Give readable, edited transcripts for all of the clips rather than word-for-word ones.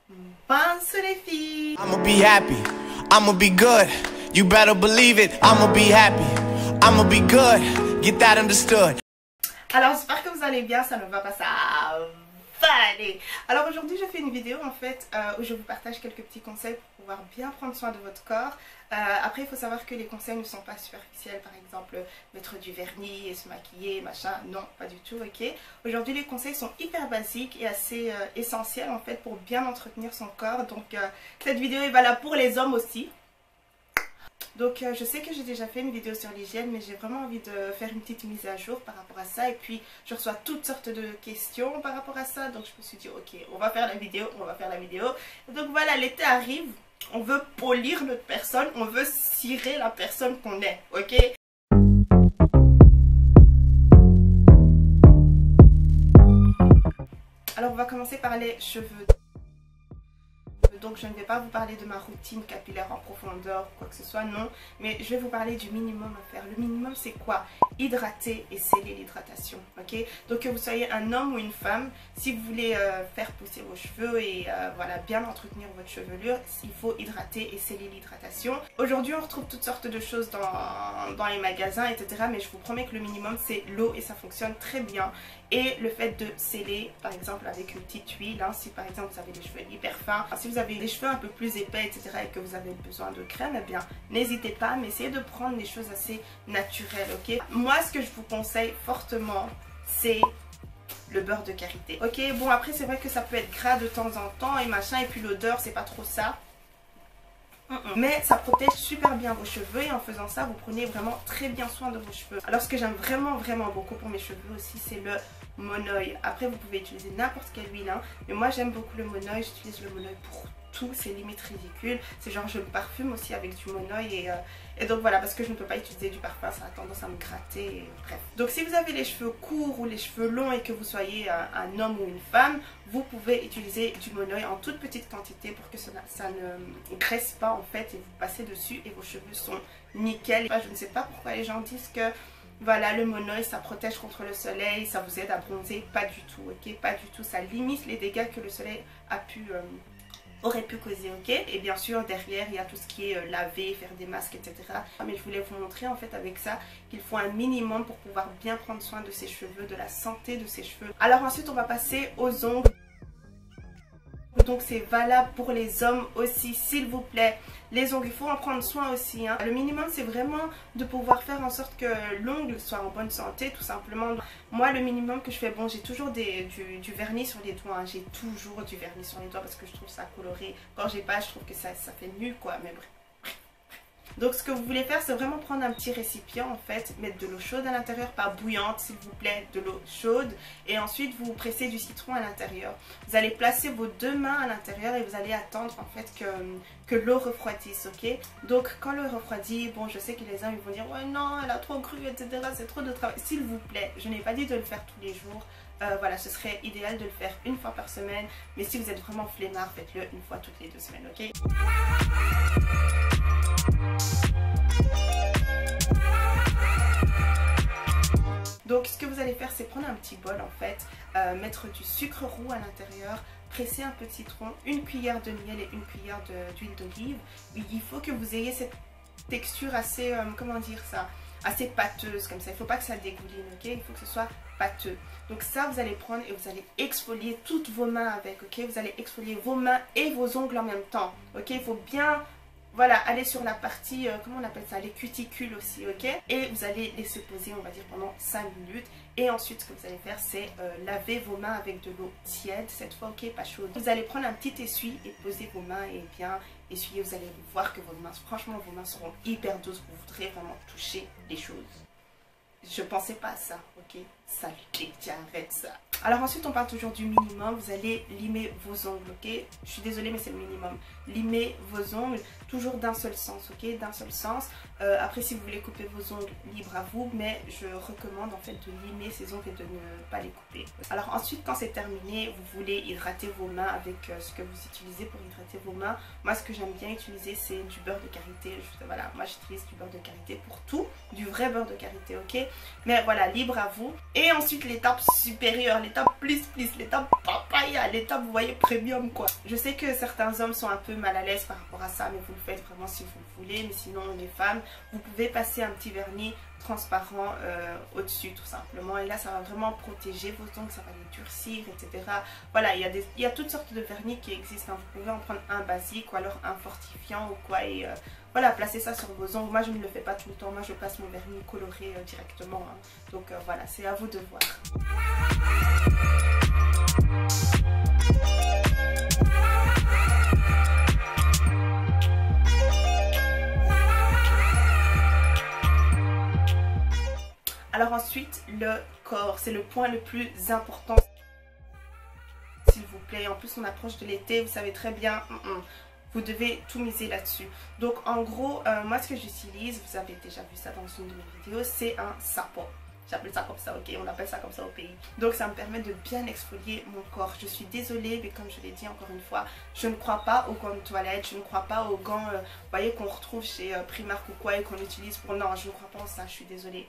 Bonsoir les filles. I'ma be happy, I'ma be good. You better believe it, I'ma be happy, I'ma be good. Get that understood. Alors j'espère que vous allez bien, ça ne va pas, ça va aller. Alors aujourd'hui je fais une vidéo en fait où je vous partage quelques petits conseils pour pouvoir bien prendre soin de votre corps. Après il faut savoir que les conseils ne sont pas superficiels, par exemple mettre du vernis et se maquiller, machin, non pas du tout, ok. Aujourd'hui les conseils sont hyper basiques et assez essentiels en fait pour bien entretenir son corps. Donc cette vidéo est valable pour les hommes aussi. Donc je sais que j'ai déjà fait une vidéo sur l'hygiène, mais j'ai vraiment envie de faire une petite mise à jour par rapport à ça. Et puis je reçois toutes sortes de questions par rapport à ça, donc je me suis dit ok, on va faire la vidéo, on va faire la vidéo. Donc voilà, l'été arrive, on veut polir notre personne, on veut cirer la personne qu'on est, ok. Alors on va commencer par les cheveux. Donc je ne vais pas vous parler de ma routine capillaire en profondeur ou quoi que ce soit, non. Mais je vais vous parler du minimum à faire. Le minimum c'est quoi? Hydrater et sceller l'hydratation, ok. Donc que vous soyez un homme ou une femme, si vous voulez faire pousser vos cheveux et voilà, bien entretenir votre chevelure, il faut hydrater et sceller l'hydratation. Aujourd'hui on retrouve toutes sortes de choses dans les magasins, etc. Mais je vous promets que le minimum c'est l'eau et ça fonctionne très bien. Et le fait de sceller, par exemple avec une petite huile, hein, si par exemple vous avez des cheveux hyper fins, si vous avez des cheveux un peu plus épais, etc. et que vous avez besoin de crème, eh bien n'hésitez pas, mais essayez de prendre des choses assez naturelles, ok. Moi ce que je vous conseille fortement, c'est le beurre de karité, ok. Bon après c'est vrai que ça peut être gras de temps en temps et machin, et puis l'odeur c'est pas trop ça. Mais ça protège super bien vos cheveux et en faisant ça vous prenez vraiment très bien soin de vos cheveux. Alors ce que j'aime vraiment beaucoup pour mes cheveux aussi, c'est le monoï. Après vous pouvez utiliser n'importe quelle huile, hein, mais moi j'aime beaucoup le monoï, j'utilise le monoï pour tout, c'est limite ridicule. C'est genre je me parfume aussi avec du monoï et donc voilà, parce que je ne peux pas utiliser du parfum, ça a tendance à me gratter, et bref. Donc si vous avez les cheveux courts ou les cheveux longs et que vous soyez un homme ou une femme, vous pouvez utiliser du monoï en toute petite quantité pour que ça ne graisse pas en fait, et vous passez dessus et vos cheveux sont nickel. Je ne sais pas pourquoi les gens disent que voilà, le monoï ça protège contre le soleil, ça vous aide à bronzer, pas du tout, ok, pas du tout, ça limite les dégâts que le soleil aurait pu causer, ok. Et bien sûr derrière il y a tout ce qui est laver, faire des masques, etc. Mais je voulais vous montrer en fait avec ça qu'il faut un minimum pour pouvoir bien prendre soin de ses cheveux, de la santé de ses cheveux. Alors ensuite on va passer aux ongles. Donc c'est valable pour les hommes aussi, s'il vous plaît. Les ongles, il faut en prendre soin aussi, hein. Le minimum c'est vraiment de pouvoir faire en sorte que l'ongle soit en bonne santé, tout simplement. Moi le minimum que je fais, bon j'ai toujours du vernis sur les doigts, hein. J'ai toujours du vernis sur les doigts parce que je trouve ça coloré. Quand j'ai pas, je trouve que ça fait nul quoi, mais bref. Donc ce que vous voulez faire c'est vraiment prendre un petit récipient en fait, mettre de l'eau chaude à l'intérieur, pas bouillante s'il vous plaît, de l'eau chaude, et ensuite vous pressez du citron à l'intérieur. Vous allez placer vos deux mains à l'intérieur et vous allez attendre en fait que l'eau refroidisse, ok. Donc quand l'eau refroidit, bon je sais que les hommes ils vont dire ouais non elle a trop cru, etc. c'est trop de travail. S'il vous plaît, je n'ai pas dit de le faire tous les jours. Voilà, ce serait idéal de le faire une fois par semaine, mais si vous êtes vraiment flemmard, faites-le une fois toutes les 2 semaines, ok. Donc ce que vous allez faire c'est prendre un petit bol en fait, mettre du sucre roux à l'intérieur, presser un peu de citron, une cuillère de miel et une cuillère d'huile d'olive. Il faut que vous ayez cette texture assez, comment dire ça, assez pâteuse comme ça, il ne faut pas que ça dégouline, ok, il faut que ce soit pâteux. Donc ça vous allez prendre et vous allez exfolier toutes vos mains avec, ok, vous allez exfolier vos mains et vos ongles en même temps, ok, il faut bien, voilà, aller sur la partie, comment on appelle ça, les cuticules aussi, ok. Et vous allez laisser poser, on va dire, pendant 5 minutes. Et ensuite, ce que vous allez faire, c'est laver vos mains avec de l'eau tiède, cette fois, ok, pas chaude. Vous allez prendre un petit essuie et poser vos mains et bien essuyer. Vous allez voir que vos mains, franchement, vos mains seront hyper douces. Vous voudrez vraiment toucher les choses. Je pensais pas à ça, ok. Salut, tiens, arrête ça. Alors ensuite on parle toujours du minimum, vous allez limer vos ongles, ok. Je suis désolée mais c'est le minimum. Limer vos ongles, toujours d'un seul sens, ok, d'un seul sens. Après si vous voulez couper vos ongles, libre à vous, mais je recommande en fait de limer ces ongles et de ne pas les couper. Alors ensuite quand c'est terminé, vous voulez hydrater vos mains avec ce que vous utilisez pour hydrater vos mains. Moi ce que j'aime bien utiliser c'est du beurre de karité. Voilà, moi j'utilise du beurre de karité pour tout, du vrai beurre de karité, ok. Mais voilà, libre à vous. Et ensuite l'étape supérieure, l'étape plus, l'étape papaya, l'étape vous voyez premium quoi. Je sais que certains hommes sont un peu mal à l'aise par rapport à ça, mais vous le faites vraiment si vous le voulez. Mais sinon les femmes, vous pouvez passer un petit vernis transparent au-dessus tout simplement. Et là ça va vraiment protéger vos ongles, ça va les durcir, etc. Voilà, il y a toutes sortes de vernis qui existent. Hein. Vous pouvez en prendre un basique ou alors un fortifiant ou quoi. Et voilà, placez ça sur vos ongles. Moi je ne le fais pas tout le temps, moi je passe mon vernis coloré directement. Hein. Donc voilà, c'est à vous de voir. Alors ensuite, le corps, c'est le point le plus important, s'il vous plaît. En plus on approche de l'été, vous savez très bien, vous devez tout miser là-dessus. Donc en gros, moi ce que j'utilise, vous avez déjà vu ça dans une de mes vidéos, c'est un sapon. J'appelle ça comme ça, ok, on appelle ça comme ça au pays. Donc ça me permet de bien exfolier mon corps. Je suis désolée, mais comme je l'ai dit encore une fois, je ne crois pas aux gants de toilette, je ne crois pas aux gants, voyez, qu'on retrouve chez Primark ou quoi et qu'on utilise pour... Non, je ne crois pas en ça, je suis désolée.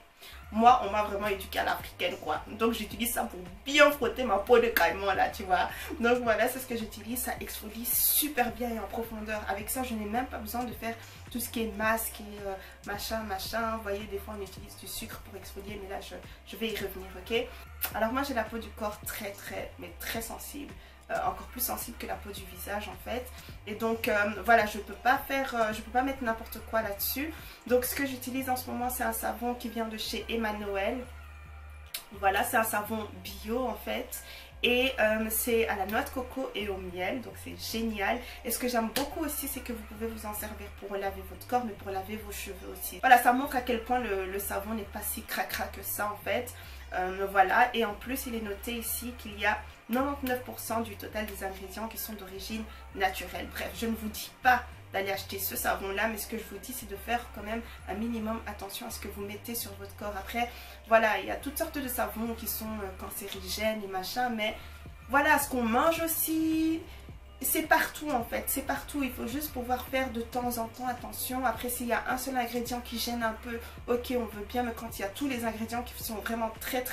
Moi, on m'a vraiment éduquée à l'africaine, quoi. Donc j'utilise ça pour bien frotter ma peau de caïman, là, tu vois. Donc voilà, c'est ce que j'utilise, ça exfolie super bien et en profondeur. Avec ça, je n'ai même pas besoin de faire tout ce qui est masque et machin. Vous voyez, des fois on utilise du sucre pour exfolier, mais là je vais y revenir, ok. Alors moi j'ai la peau du corps mais très sensible, encore plus sensible que la peau du visage en fait. Et donc voilà, je peux pas mettre n'importe quoi là-dessus. Donc ce que j'utilise en ce moment, c'est un savon qui vient de chez Emmanuel. Voilà, c'est un savon bio en fait. Et c'est à la noix de coco et au miel, donc c'est génial. Et ce que j'aime beaucoup aussi, c'est que vous pouvez vous en servir pour laver votre corps, mais pour laver vos cheveux aussi. Voilà, ça montre à quel point le savon n'est pas si cracra que ça en fait. Voilà, et en plus il est noté ici qu'il y a 99% du total des ingrédients qui sont d'origine naturelle. Bref, je ne vous dis pas d'aller acheter ce savon là, mais ce que je vous dis c'est de faire quand même un minimum attention à ce que vous mettez sur votre corps. Après voilà, il y a toutes sortes de savons qui sont cancérigènes et machin, mais voilà, ce qu'on mange aussi, c'est partout en fait, c'est partout. Il faut juste pouvoir faire de temps en temps attention. Après s'il y a un seul ingrédient qui gêne un peu, ok on veut bien, mais quand il y a tous les ingrédients qui sont vraiment très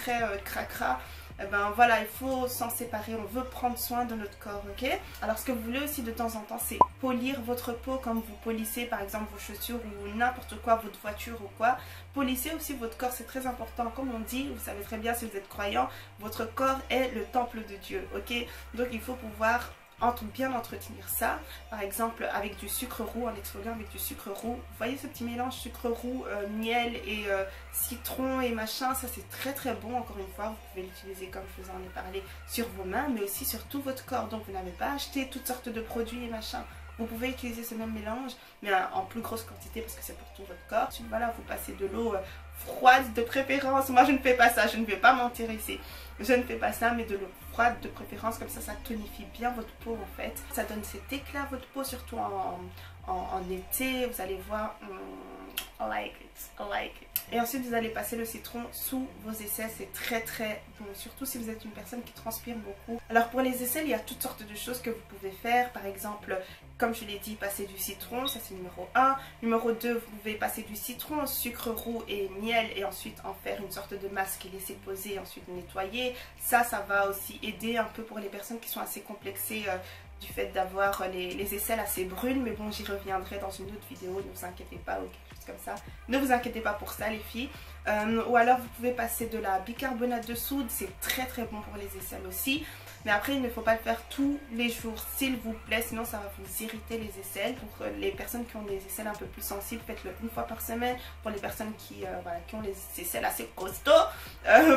cracra, eh ben voilà, il faut s'en séparer. On veut prendre soin de notre corps, ok. Alors ce que vous voulez aussi de temps en temps, c'est polir votre peau comme vous polissez par exemple vos chaussures ou n'importe quoi, votre voiture ou quoi. Polissez aussi votre corps, c'est très important. Comme on dit, vous savez très bien si vous êtes croyant, votre corps est le temple de Dieu, ok. Donc il faut pouvoir bien entretenir ça, par exemple avec du sucre roux, en exfoliant avec du sucre roux. Vous voyez ce petit mélange sucre roux, miel et citron et machin, ça c'est très bon. Encore une fois, vous pouvez l'utiliser comme je vous en ai parlé sur vos mains, mais aussi sur tout votre corps. Donc vous n'avez pas acheté toutes sortes de produits et machin. Vous pouvez utiliser ce même mélange, mais en plus grosse quantité parce que c'est pour tout votre corps. Ensuite, voilà, vous passez de l'eau froide de préférence. Moi, je ne fais pas ça, je ne vais pas mentir ici. Je ne fais pas ça, mais de l'eau froide de préférence, comme ça tonifie bien votre peau en fait. Ça donne cet éclat à votre peau, surtout en été. Vous allez voir, I like it. Et ensuite vous allez passer le citron sous vos aisselles, c'est très bon, surtout si vous êtes une personne qui transpire beaucoup. Alors pour les aisselles, il y a toutes sortes de choses que vous pouvez faire. Par exemple, comme je l'ai dit, passer du citron, ça c'est numéro 1. Numéro 2, vous pouvez passer du citron, sucre roux et miel et ensuite en faire une sorte de masque et laisser poser et ensuite nettoyer. Ça va aussi aider un peu pour les personnes qui sont assez complexées du fait d'avoir les aisselles assez brunes, mais bon, j'y reviendrai dans une autre vidéo, ne vous inquiétez pas, ou quelque chose comme ça. Ne vous inquiétez pas pour ça les filles. Ou alors vous pouvez passer de la bicarbonate de soude, c'est très bon pour les aisselles aussi. Mais après il ne faut pas le faire tous les jours s'il vous plaît, sinon ça va vous irriter les aisselles. Pour les personnes qui ont des aisselles un peu plus sensibles, faites-le une fois par semaine. Pour les personnes qui ont les aisselles assez costauds,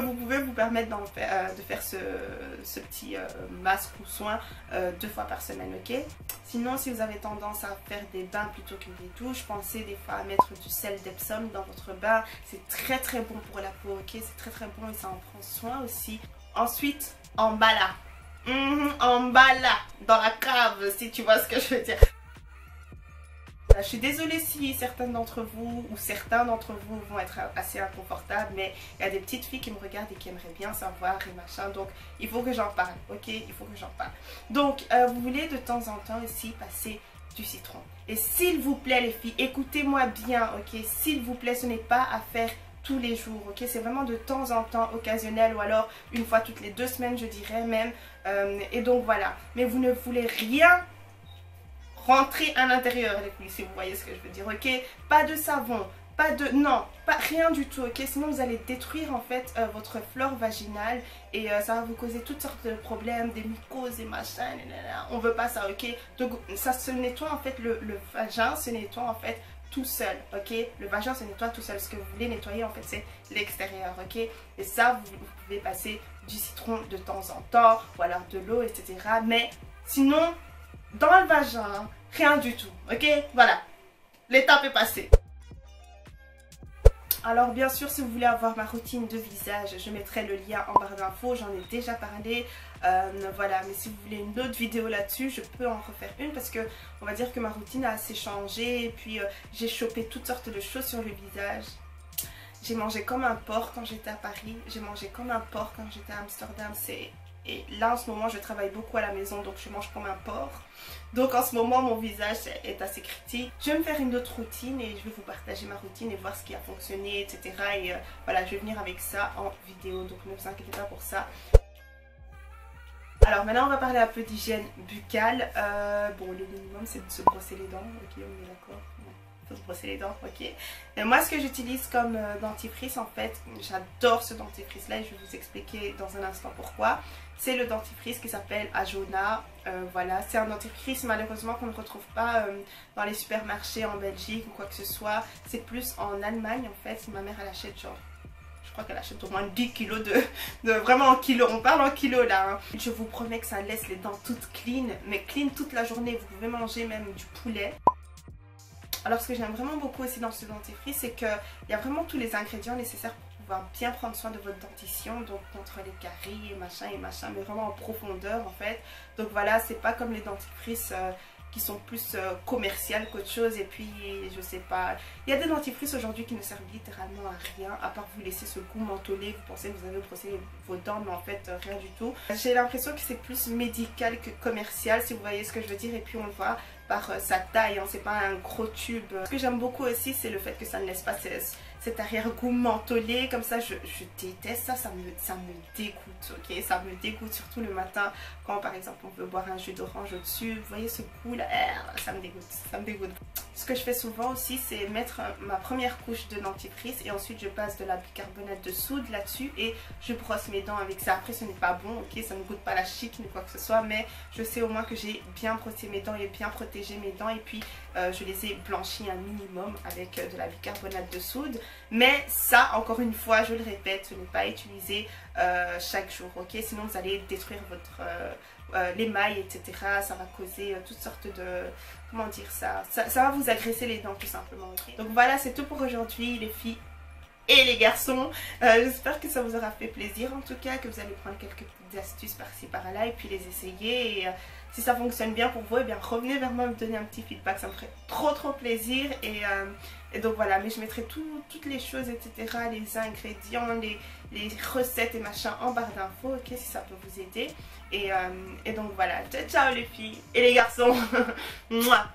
vous pouvez vous permettre de faire ce petit masque ou soin 2 fois par semaine, ok. Sinon si vous avez tendance à faire des bains plutôt que des douches, pensez des fois à mettre du sel d'Epsom dans votre bain. C'est très bon pour la peau, ok, c'est très bon et ça en prend soin aussi. Ensuite, emballa. Emballa dans la cave, si tu vois ce que je veux dire. Je suis désolée si certaines d'entre vous ou certains d'entre vous vont être assez inconfortables, mais il y a des petites filles qui me regardent et qui aimeraient bien savoir et machin, donc il faut que j'en parle, ok, il faut que j'en parle. Donc vous voulez de temps en temps aussi passer du citron. Et s'il vous plaît les filles, écoutez-moi bien, ok, s'il vous plaît, ce n'est pas à faire tous les jours, ok? C'est vraiment de temps en temps, occasionnel, ou alors une fois toutes les 2 semaines, je dirais même. Et donc voilà, mais vous ne voulez rien rentrer à l'intérieur, les filles, si vous voyez ce que je veux dire, ok? Pas de savon, pas de... non, pas rien du tout, ok? Sinon vous allez détruire en fait votre flore vaginale et ça va vous causer toutes sortes de problèmes, des mycoses et machin, on veut pas ça, ok? Donc ça se nettoie en fait, le vagin se nettoie en fait tout seul, ok? Le vagin se nettoie tout seul. Ce que vous voulez nettoyer en fait c'est l'extérieur, ok? Et ça vous pouvez passer du citron de temps en temps ou alors de l'eau, etc. Mais sinon dans le vagin, rien du tout, ok? Voilà, l'étape est passée. Alors bien sûr, si vous voulez avoir ma routine de visage, je mettrai le lien en barre d'infos, j'en ai déjà parlé, voilà, mais si vous voulez une autre vidéo là-dessus, je peux en refaire une parce que on va dire que ma routine a assez changé et puis j'ai chopé toutes sortes de choses sur le visage. J'ai mangé comme un porc quand j'étais à Paris, j'ai mangé comme un porc quand j'étais à Amsterdam, et là en ce moment je travaille beaucoup à la maison donc je mange comme un porc. Donc en ce moment mon visage est assez critique. Je vais me faire une autre routine et je vais vous partager ma routine et voir ce qui a fonctionné, etc. Et voilà, je vais venir avec ça en vidéo, donc ne vous inquiétez pas pour ça. Alors maintenant on va parler un peu d'hygiène buccale. Bon, le minimum c'est de se brosser les dents, ok, on est d'accord? Se brosser les dents, ok. Et moi ce que j'utilise comme dentifrice, en fait j'adore ce dentifrice là et je vais vous expliquer dans un instant pourquoi. C'est le dentifrice qui s'appelle Ajona, voilà, c'est un dentifrice malheureusement qu'on ne retrouve pas dans les supermarchés en Belgique ou quoi que ce soit. C'est plus en Allemagne en fait. Ma mère elle achète genre, je crois qu'elle achète au moins 10 kilos de vraiment en kilos, on parle en kilos là, hein. Je vous promets que ça laisse les dents toutes clean, mais clean toute la journée, vous pouvez manger même du poulet. Alors ce que j'aime vraiment beaucoup aussi dans ce dentifrice, c'est qu'il y a vraiment tous les ingrédients nécessaires pour pouvoir bien prendre soin de votre dentition, donc contre les caries et machin, mais vraiment en profondeur en fait. Donc voilà, c'est pas comme les dentifrices qui sont plus commerciales qu'autre chose. Et puis je sais pas, il y a des dentifrices aujourd'hui qui ne servent littéralement à rien à part vous laisser ce goût mentholé. Vous pensez que vous avez brossé vos dents mais en fait rien du tout. J'ai l'impression que c'est plus médical que commercial, si vous voyez ce que je veux dire. Et puis on le voit par sa taille, hein, c'est pas un gros tube. Ce que j'aime beaucoup aussi c'est le fait que ça ne laisse pas cet arrière-goût mentholé comme ça. Je déteste ça, ça me dégoûte, ok? Ça me dégoûte surtout le matin quand par exemple on veut boire un jus d'orange au-dessus. Vous voyez ce goût là, ça me dégoûte, ça me dégoûte. Ce que je fais souvent aussi c'est mettre ma première couche de dentifrice et ensuite je passe de la bicarbonate de soude là-dessus et je brosse mes dents avec ça. Après ce n'est pas bon, ok? Ça ne goûte pas la chic ni quoi que ce soit, mais je sais au moins que j'ai bien brossé mes dents et bien protégé mes dents et puis je les ai blanchies un minimum avec de la bicarbonate de soude. Mais ça, encore une fois, je le répète, ce n'est pas utilisé chaque jour, ok? Sinon vous allez détruire votre l'émail, etc. Ça va causer toutes sortes de... comment dire ça? Ça va vous agresser les dents tout simplement, ok? Donc voilà, c'est tout pour aujourd'hui les filles et les garçons. J'espère que ça vous aura fait plaisir en tout cas, que vous allez prendre quelques petites astuces par-ci par-là et puis les essayer. Et si ça fonctionne bien pour vous, et bien revenez vers moi me donner un petit feedback, ça me ferait trop plaisir. Et donc voilà, mais je mettrai toutes les choses, etc., les ingrédients, les recettes et machin en barre d'infos, ok, si ça peut vous aider. Et donc voilà, ciao les filles et les garçons. Mouah.